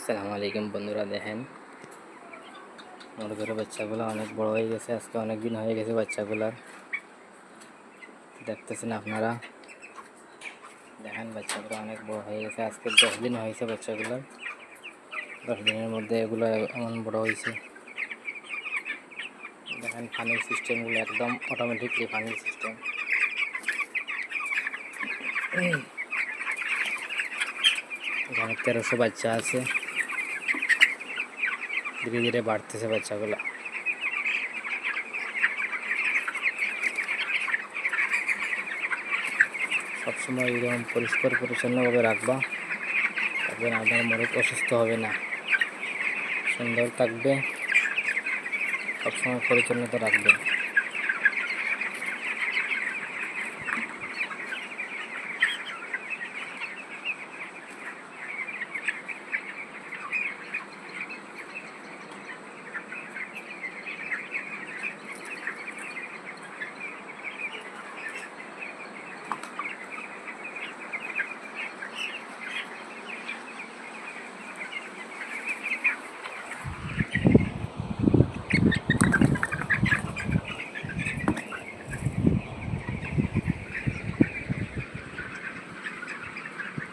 আসসালামু আলাইকুম বন্ধুরা, দেখেন আমার ঘরে বাচ্চাগুলো অনেক বড় হয়ে গেছে। আজকে অনেক দিন হয়ে গেছে বাচ্চাগুলার, দেখতেছেন আপনারা। দেখেন বাচ্চাগুলো অনেক বড় হয়ে গেছে। আজকে 10 দিন হয়েছে বাচ্চাগুলোর। 10 দিনের মধ্যে এগুলো এমন বড় হয়েছে। দেখেন পানির সিস্টেমগুলো একদম অটোমেটিকলি পানির সিস্টেম। এখানে 1300 বাচ্চা আছে। ধীরে ধীরে বাড়তেছে বাচ্চাগুলো। সবসময় এরকম পরিষ্কার পরিচ্ছন্নভাবে রাখবা, তারপরে আপনার মনে অসুস্থ হবে না, সুন্দর থাকবে। সবসময় পরিচ্ছন্নতা রাখবেন।